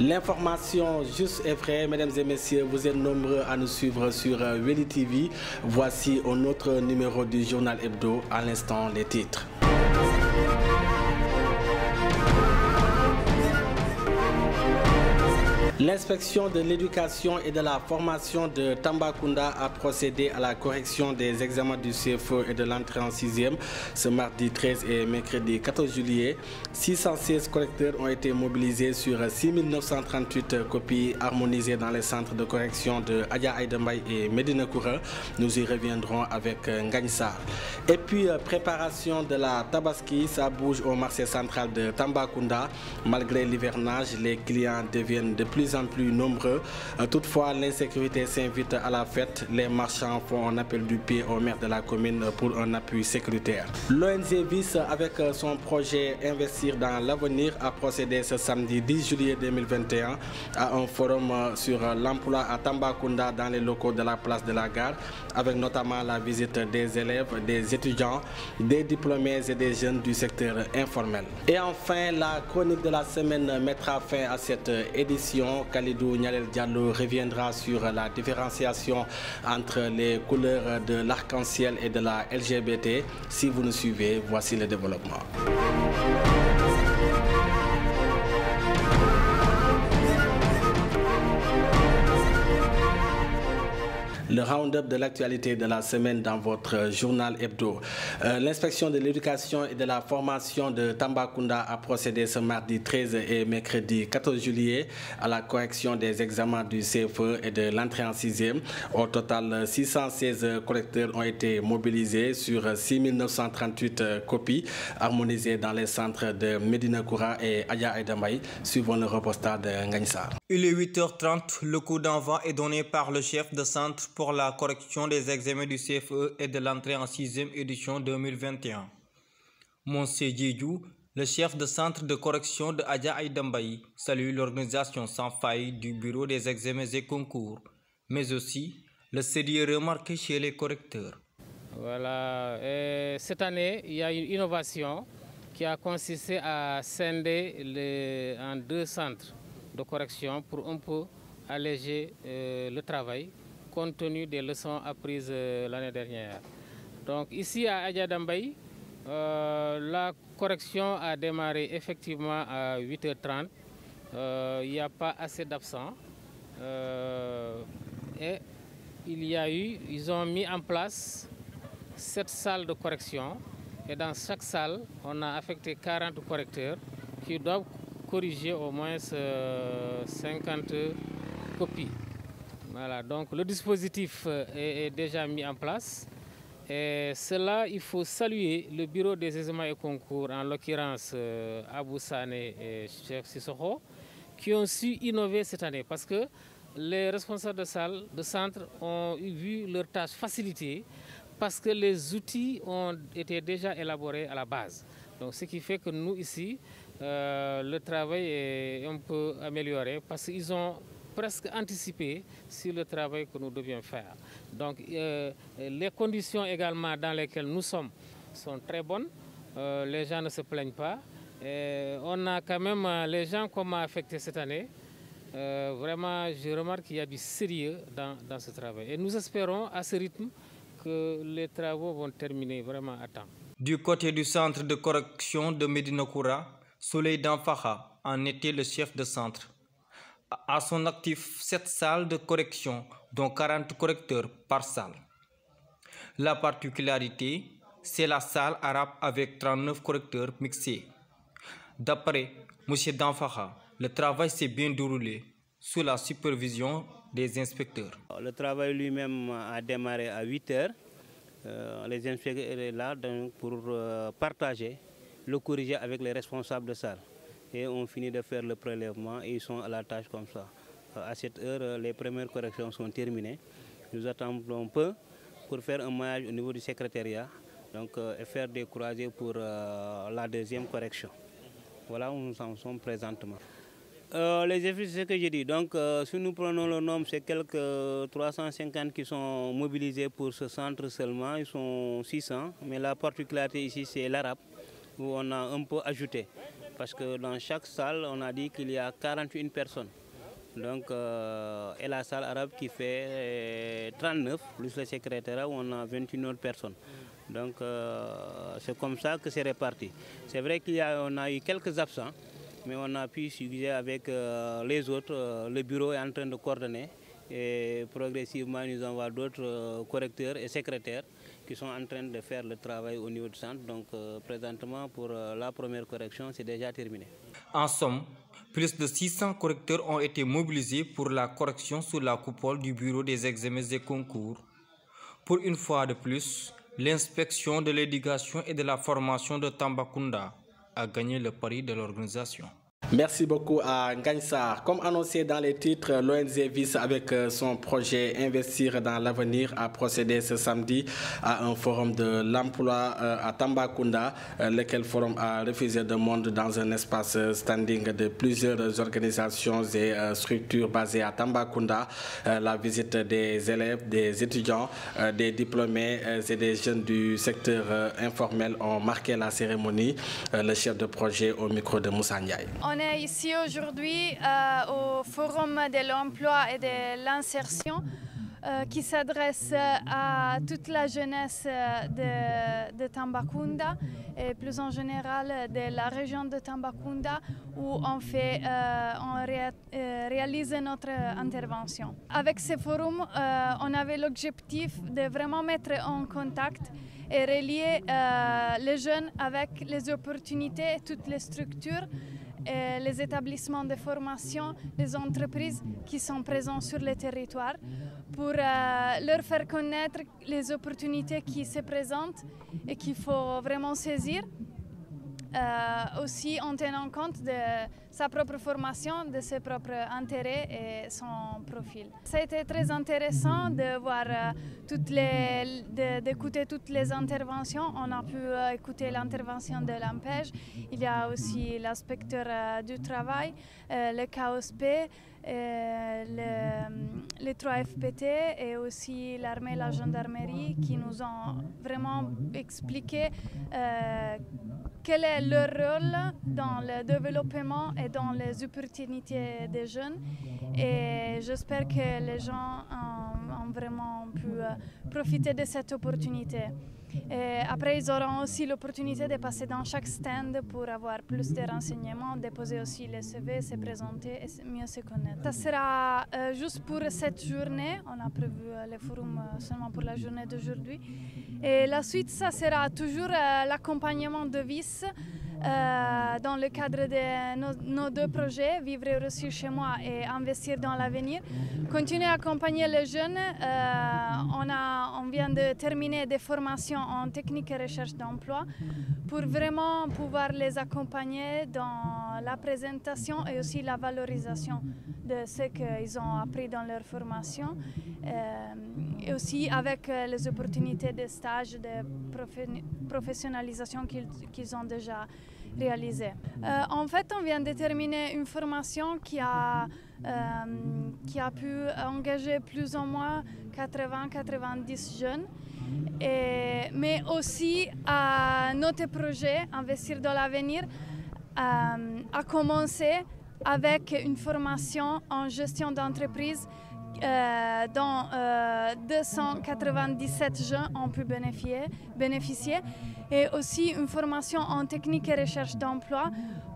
L'information juste et vraie, mesdames et messieurs, vous êtes nombreux à nous suivre sur Weli TV. Voici un autre numéro du journal hebdo, à l'instant les titres. L'inspection de l'éducation et de la formation de Tambacounda a procédé à la correction des examens du CFE et de l'entrée en 6e ce mardi 13 et mercredi 14 juillet. 616 collecteurs ont été mobilisés sur 6938 copies harmonisées dans les centres de correction de Adja Aïdambay et Medina Koura. Nous y reviendrons avec Ngagne. Et puis, préparation de la Tabaski, ça bouge au marché central de Tambacounda. Malgré l'hivernage, les clients deviennent de plus en plus nombreux. Toutefois, l'insécurité s'invite à la fête. Les marchands font un appel du pied au maire de la commune pour un appui sécuritaire. L'ONG VIS, avec son projet Investir dans l'avenir, a procédé ce samedi 10 juillet 2021 à un forum sur l'emploi à Tambacounda dans les locaux de la place de la gare, avec notamment la visite des élèves, des étudiants, des diplômés et des jeunes du secteur informel. Et enfin, la chronique de la semaine mettra fin à cette édition. Khalidou Nyalel Diallo reviendra sur la différenciation entre les couleurs de l'arc-en-ciel et de la LGBT. Si vous nous suivez, voici le développement. Le round-up de l'actualité de la semaine dans votre journal hebdo. L'inspection de l'éducation et de la formation de Tambacounda a procédé ce mardi 13 et mercredi 14 juillet à la correction des examens du CFE et de l'entrée en 6e. Au total, 616 collecteurs ont été mobilisés sur 6938 copies harmonisées dans les centres de Medina Koura et Adja Aïdambay, suivant le reportage de Ngagne. Il est 8h30, le coup d'envoi est donné par le chef de centre pour la correction des examens du CFE et de l'entrée en 6e édition 2021. Monsieur Djedjou, le chef de centre de correction de Adja Aïdambay, salue l'organisation sans faille du bureau des examens et concours, mais aussi le sérieux remarqué chez les correcteurs. Voilà, et cette année, il y a une innovation qui a consisté à scinder en deux centres de correction pour un peu alléger le travail compte tenu des leçons apprises l'année dernière. Donc ici à Adja Aïdambay, la correction a démarré effectivement à 8h30. Il n'y a pas assez d'absents. Et ils ont mis en place 7 salles de correction. Et dans chaque salle, on a affecté 40 correcteurs qui doivent corriger au moins 50 copies. Voilà, donc le dispositif est déjà mis en place. Et cela, il faut saluer le bureau des examens et concours, en l'occurrence Abou Sané et Cheikh Sissoko, qui ont su innover cette année parce que les responsables de salles, de centres ont vu leur tâche facilitée parce que les outils ont été déjà élaborés à la base. Donc, ce qui fait que nous, ici, le travail est un peu amélioré parce qu'ils ont presque anticipé sur le travail que nous devions faire. Donc, les conditions également dans lesquelles nous sommes sont très bonnes. Les gens ne se plaignent pas. On a quand même les gens qu'on m'a affectés cette année. Vraiment, je remarque qu'il y a du sérieux dans ce travail. Et nous espérons à ce rythme que les travaux vont terminer vraiment à temps. Du côté du centre de correction de Medina Koura, Soleil Danfaha en était le chef de centre. À son actif 7 salles de correction, dont 40 correcteurs par salle. La particularité, c'est la salle arabe avec 39 correcteurs mixés. D'après M. Danfaha, le travail s'est bien déroulé sous la supervision des inspecteurs. Le travail lui-même a démarré à 8h. Les inspecteurs étaient là pour partager, le corriger avec les responsables de salle. Et on finit de faire le prélèvement et ils sont à la tâche comme ça. À cette heure, les premières corrections sont terminées. Nous attendons un peu pour faire un maillage au niveau du secrétariat et faire des croisés pour la deuxième correction. Voilà où nous en sommes présentement. Les effets, c'est ce que j'ai dit. Donc, si nous prenons le nombre, c'est quelques 350 qui sont mobilisés pour ce centre seulement. Ils sont 600. Mais la particularité ici, c'est l'arabe, où on a un peu ajouté. parce que dans chaque salle, on a dit qu'il y a 41 personnes. Donc, et la salle arabe qui fait 39, plus le secrétariat où on a 21 autres personnes. Donc, c'est comme ça que c'est réparti. C'est vrai qu'on a eu quelques absents, mais on a pu suivre avec les autres. Le bureau est en train de coordonner et progressivement, nous avons d'autres correcteurs et secrétaires qui sont en train de faire le travail au niveau du centre. Donc, présentement, pour la première correction, c'est déjà terminé. En somme, plus de 600 correcteurs ont été mobilisés pour la correction sous la coupole du Bureau des examens et concours. Pour une fois de plus, l'inspection de l'éducation et de la formation de Tambacounda a gagné le pari de l'organisation. Merci beaucoup à Ngagne Sarr. Comme annoncé dans les titres, l'ONG VIS avec son projet Investir dans l'avenir a procédé ce samedi à un forum de l'emploi à Tambacounda, lequel forum a refusé de monter dans un espace standing de plusieurs organisations et structures basées à Tambacounda. La visite des élèves, des étudiants, des diplômés et des jeunes du secteur informel ont marqué la cérémonie. Le chef de projet au micro de Moussa Ndiaye. On est ici aujourd'hui au Forum de l'emploi et de l'insertion qui s'adresse à toute la jeunesse de Tambacounda et plus en général de la région de Tambacounda où on réalise notre intervention. Avec ce forum, on avait l'objectif de vraiment mettre en contact et relier les jeunes avec les opportunités, toutes les structures, les établissements de formation, les entreprises qui sont présentes sur le territoire pour leur faire connaître les opportunités qui se présentent et qu'il faut vraiment saisir. Aussi en tenant compte de sa propre formation, de ses propres intérêts et son profil. Ça a été très intéressant de voir d'écouter toutes les interventions. On a pu écouter l'intervention de l'AMPEJ. Il y a aussi l'inspecteur du travail, le KOSP, les 3 FPT et aussi l'armée et la gendarmerie qui nous ont vraiment expliqué quel est leur rôle dans le développement et dans les opportunités des jeunes. Et j'espère que les gens ont vraiment pu profiter de cette opportunité. Et après, ils auront aussi l'opportunité de passer dans chaque stand pour avoir plus de renseignements, déposer aussi les CV, se présenter et mieux se connaître. Ça sera juste pour cette journée. On a prévu le forum seulement pour la journée d'aujourd'hui. Et la suite, ça sera toujours l'accompagnement de VIS dans le cadre de nos 2 projets, Vivre et réussir chez moi et Investir dans l'avenir. Continuer à accompagner les jeunes. On vient de terminer des formations en technique et recherche d'emploi pour vraiment pouvoir les accompagner dans la présentation et aussi la valorisation de ce qu'ils ont appris dans leur formation et aussi avec les opportunités de stage, de professionnalisation qu'ils ont déjà réalisées. En fait, on vient de terminer une formation qui a pu engager plus ou moins 80-90 jeunes. Mais aussi notre projet Investir dans l'avenir a commencé avec une formation en gestion d'entreprise dont 297 jeunes ont pu bénéficier et aussi une formation en technique et recherche d'emploi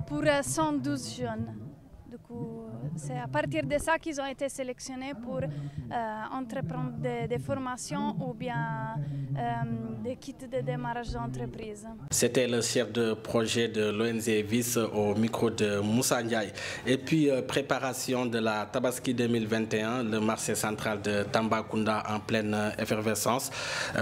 pour 112 jeunes. Du coup, c'est à partir de ça qu'ils ont été sélectionnés pour entreprendre des formations ou bien des kits de démarrage d'entreprise. C'était le chef de projet de l'ONG VIS au micro de Moussa Ndiaye. Et puis, préparation de la Tabaski 2021, le marché central de Tambacounda en pleine effervescence.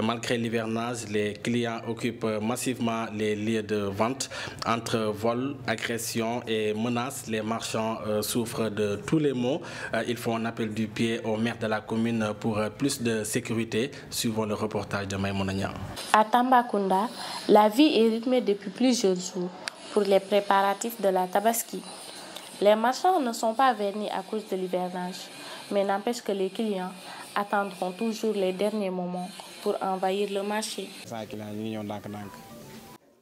Malgré l'hivernage, les clients occupent massivement les lieux de vente. Entre vols, agressions et menaces, les marchands souffrent de tous les maux. Ils font un appel du pied au maire de la commune pour plus de sécurité. Suivons le reportage de Maïmouna Niang. À Tambacounda, la vie est rythmée depuis plusieurs jours pour les préparatifs de la Tabaski. Les marchands ne sont pas vernis à cause de l'hivernage, mais n'empêche que les clients attendront toujours les derniers moments pour envahir le marché.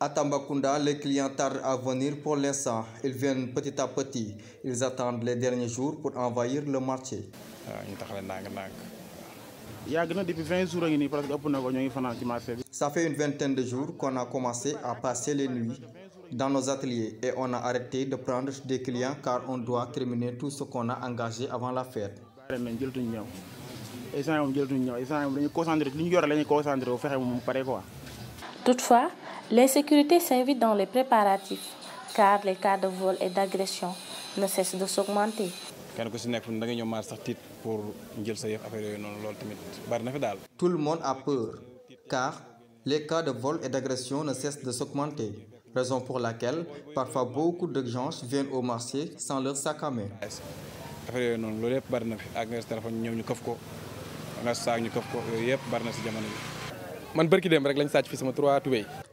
À Tambacounda, les clients tardent à venir pour l'instant. Ils viennent petit à petit. Ils attendent les derniers jours pour envahir le marché. Ça fait une vingtaine de jours qu'on a commencé à passer les nuits dans nos ateliers et on a arrêté de prendre des clients car on doit terminer tout ce qu'on a engagé avant la fête. Toutefois, l'insécurité s'invite dans les préparatifs car les cas de vol et d'agression ne cessent de s'augmenter. Tout le monde a peur car les cas de vol et d'agression ne cessent de s'augmenter, raison pour laquelle parfois beaucoup de gens viennent au marché sans leur sac à main.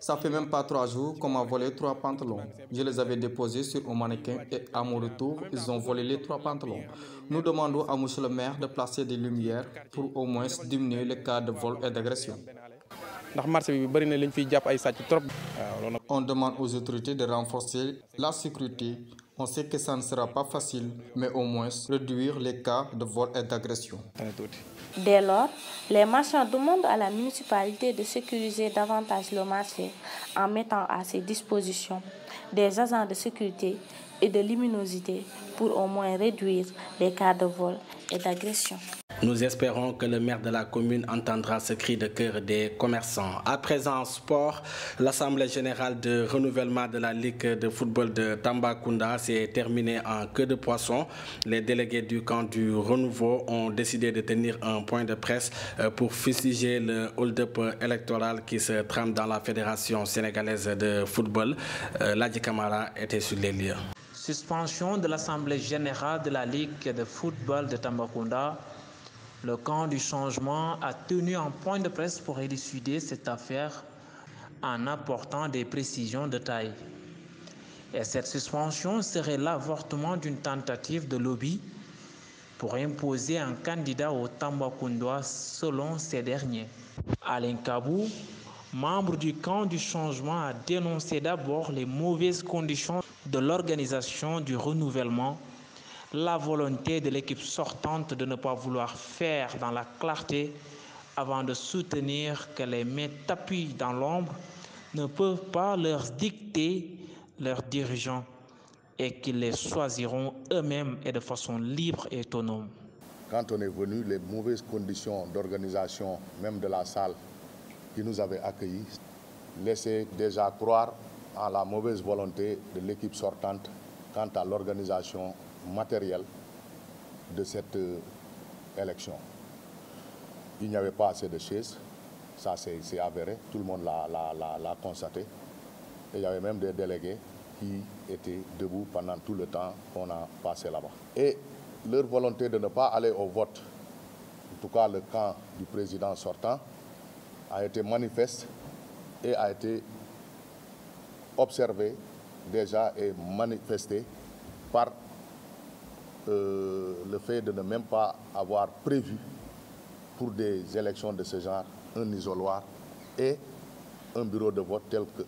Ça fait même pas 3 jours qu'on m'a volé 3 pantalons. Je les avais déposés sur un mannequin et à mon retour, ils ont volé les 3 pantalons. Nous demandons à monsieur le maire de placer des lumières pour au moins diminuer les cas de vol et d'agression. On demande aux autorités de renforcer la sécurité. On sait que ça ne sera pas facile, mais au moins réduire les cas de vol et d'agression. Dès lors, les marchands demandent à la municipalité de sécuriser davantage le marché en mettant à ses dispositions des agents de sécurité et de luminosité pour au moins réduire les cas de vol et d'agression. Nous espérons que le maire de la commune entendra ce cri de cœur des commerçants. À présent, sport, l'Assemblée générale de renouvellement de la Ligue de football de Tambacounda s'est terminée en queue de poisson. Les délégués du camp du renouveau ont décidé de tenir un point de presse pour fustiger le hold-up électoral qui se trame dans la Fédération sénégalaise de football. Ladji Camara était sur les lieux. Suspension de l'Assemblée générale de la Ligue de football de Tambacounda. Le camp du changement a tenu un point de presse pour élucider cette affaire en apportant des précisions de taille. Et cette suspension serait l'avortement d'une tentative de lobby pour imposer un candidat au Tambacounda selon ces derniers. Alain Kabou, membre du camp du changement, a dénoncé d'abord les mauvaises conditions de l'organisation du renouvellement, la volonté de l'équipe sortante de ne pas vouloir faire dans la clarté avant de soutenir que les mains tapis dans l'ombre ne peuvent pas leur dicter leurs dirigeants et qu'ils les choisiront eux-mêmes et de façon libre et autonome. Quand on est venu, les mauvaises conditions d'organisation, même de la salle qui nous avait accueillis, laissaient déjà croire à la mauvaise volonté de l'équipe sortante quant à l'organisation matérielle de cette élection. Il n'y avait pas assez de chaises, ça c'est avéré, tout le monde l'a constaté. Et il y avait même des délégués qui étaient debout pendant tout le temps qu'on a passé là-bas. Et leur volonté de ne pas aller au vote, en tout cas le camp du président sortant, a été manifeste et a été observé déjà et manifesté par le fait de ne même pas avoir prévu pour des élections de ce genre un isoloir et un bureau de vote tel que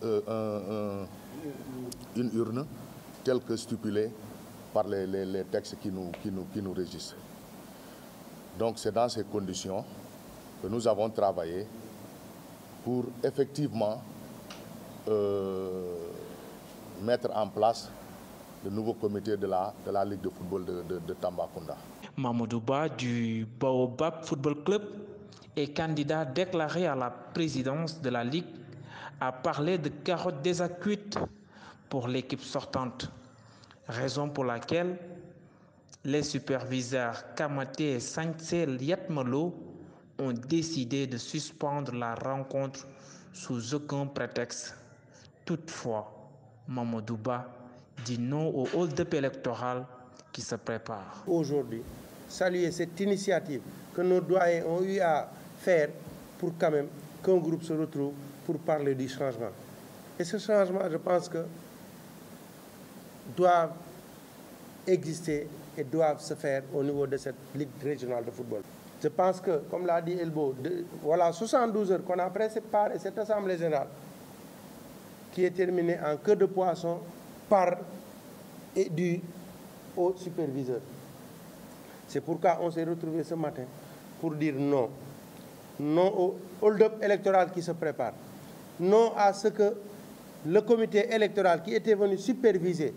une urne telle que stipulée par les textes qui nous régissent. Donc c'est dans ces conditions que nous avons travaillé pour effectivement mettre en place le nouveau comité de la Ligue de football de Tambacounda. Mamadou Ba du Baobab Football Club et candidat déclaré à la présidence de la Ligue a parlé de carottes déjà cuites pour l'équipe sortante, raison pour laquelle les superviseurs Kamaté et Sancel Yatmalo ont décidé de suspendre la rencontre sous aucun prétexte. Toutefois, Mamadou Ba dit non au hold-up électoral qui se prépare. Aujourd'hui, saluer cette initiative que nos doyens ont eu à faire pour quand même qu'un groupe se retrouve pour parler du changement. Et ce changement, je pense que doivent exister et doivent se faire au niveau de cette Ligue régionale de football. Je pense que, comme l'a dit Elbo, voilà 72 heures qu'on a préparé cette Assemblée générale. qui est terminé en queue de poisson par et dû au superviseur. C'est pourquoi on s'est retrouvé ce matin pour dire non. Non au hold-up électoral qui se prépare. Non à ce que le comité électoral qui était venu superviser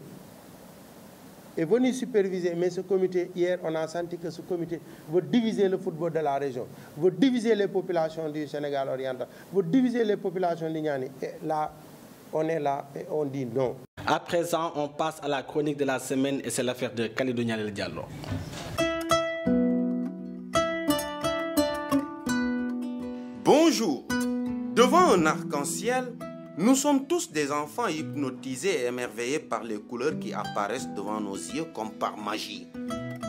est venu superviser, mais ce comité, hier, on a senti que ce comité veut diviser le football de la région, veut diviser les populations du Sénégal oriental, veut diviser les populations lignani. Et là, on est là et on dit non. À présent, on passe à la chronique de la semaine et c'est l'affaire de Khalidou Nialel Diallo. Bonjour. Devant un arc-en-ciel, nous sommes tous des enfants hypnotisés et émerveillés par les couleurs qui apparaissent devant nos yeux comme par magie.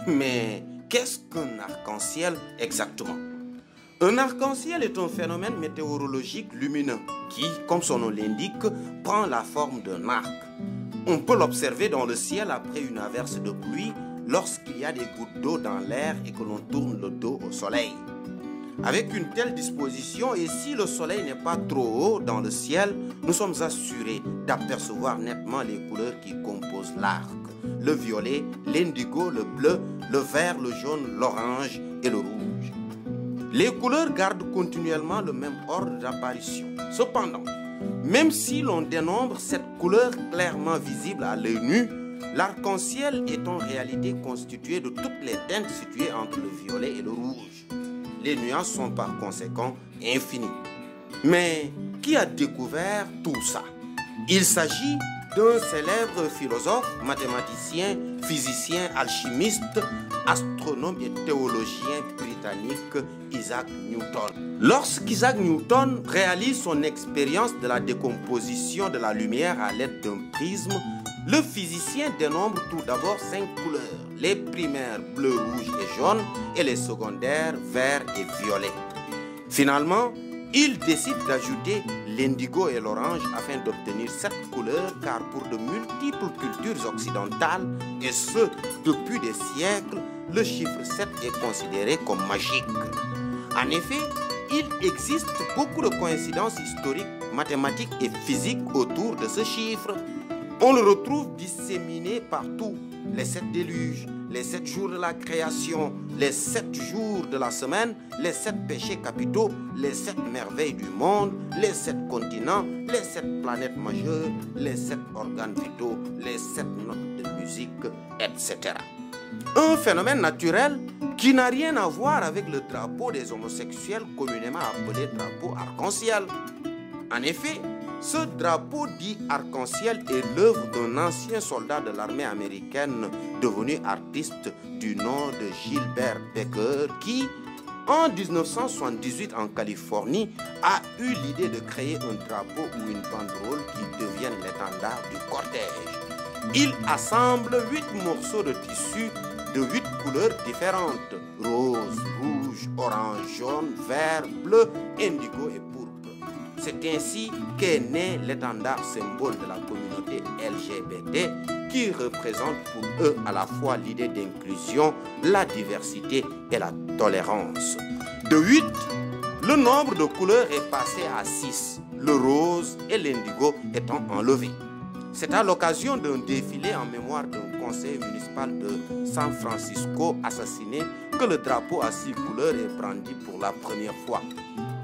Mais qu'est-ce qu'un arc-en-ciel exactement? Un arc-en-ciel est un phénomène météorologique lumineux qui, comme son nom l'indique, prend la forme d'un arc. On peut l'observer dans le ciel après une averse de pluie lorsqu'il y a des gouttes d'eau dans l'air et que l'on tourne le dos au soleil. Avec une telle disposition, et si le soleil n'est pas trop haut dans le ciel, nous sommes assurés d'apercevoir nettement les couleurs qui composent l'arc. Le violet, l'indigo, le bleu, le vert, le jaune, l'orange et le rouge. Les couleurs gardent continuellement le même ordre d'apparition. Cependant, même si l'on dénombre cette couleur clairement visible à l'œil nu, l'arc-en-ciel est en réalité constitué de toutes les teintes situées entre le violet et le rouge. Les nuances sont par conséquent infinies. Mais qui a découvert tout ça? Il s'agit d'un célèbre philosophe, mathématicien, physicien, alchimiste, astronome et théologien britannique, Isaac Newton. Lorsqu'Isaac Newton réalise son expérience de la décomposition de la lumière à l'aide d'un prisme, le physicien dénombre tout d'abord 5 couleurs, les primaires bleu, rouge et jaune et les secondaires vert et violet. Finalement, il décide d'ajouter l'indigo et l'orange afin d'obtenir 7 couleurs car pour de multiples cultures occidentales, et ce depuis des siècles, le chiffre 7 est considéré comme magique. En effet, il existe beaucoup de coïncidences historiques, mathématiques et physiques autour de ce chiffre. On le retrouve disséminé partout. Les 7 déluges, les 7 jours de la création, les 7 jours de la semaine, les 7 péchés capitaux, les 7 merveilles du monde, les 7 continents, les 7 planètes majeures, les 7 organes vitaux, les 7 notes de musique, etc. Un phénomène naturel qui n'a rien à voir avec le drapeau des homosexuels communément appelé drapeau arc-en-ciel. En effet, ce drapeau dit arc-en-ciel est l'œuvre d'un ancien soldat de l'armée américaine devenu artiste du nom de Gilbert Baker qui, en 1978 en Californie, a eu l'idée de créer un drapeau ou une banderole qui devienne l'étendard du cortège. Il assemble 8 morceaux de tissu de 8 couleurs différentes, rose, rouge, orange, jaune, vert, bleu, indigo et pourpre. C'est ainsi qu'est né l'étendard symbole de la communauté LGBT qui représente pour eux à la fois l'idée d'inclusion, la diversité et la tolérance. De 8, le nombre de couleurs est passé à 6, le rose et l'indigo étant enlevés. C'est à l'occasion d'un défilé en mémoire d'un conseiller municipal de San Francisco assassiné que le drapeau à 6 couleurs est brandi pour la première fois.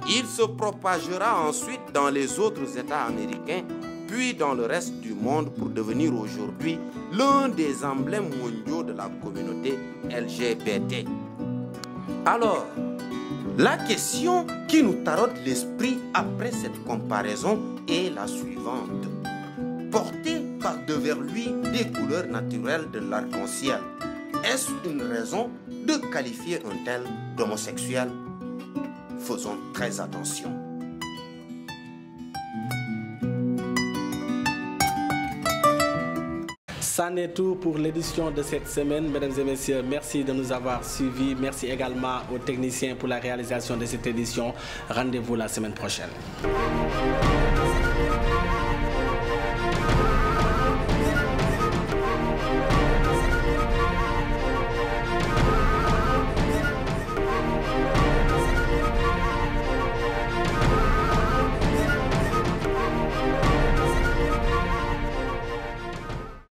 Il se propagera ensuite dans les autres États américains, puis dans le reste du monde pour devenir aujourd'hui l'un des emblèmes mondiaux de la communauté LGBT. Alors, la question qui nous taraude l'esprit après cette comparaison est la suivante. Porter par-devers lui des couleurs naturelles de l'arc-en-ciel, est-ce une raison de qualifier un tel d'homosexuel? Faisons très attention. Ça n'est tout pour l'édition de cette semaine. Mesdames et messieurs, merci de nous avoir suivis. Merci également aux techniciens pour la réalisation de cette édition. Rendez-vous la semaine prochaine.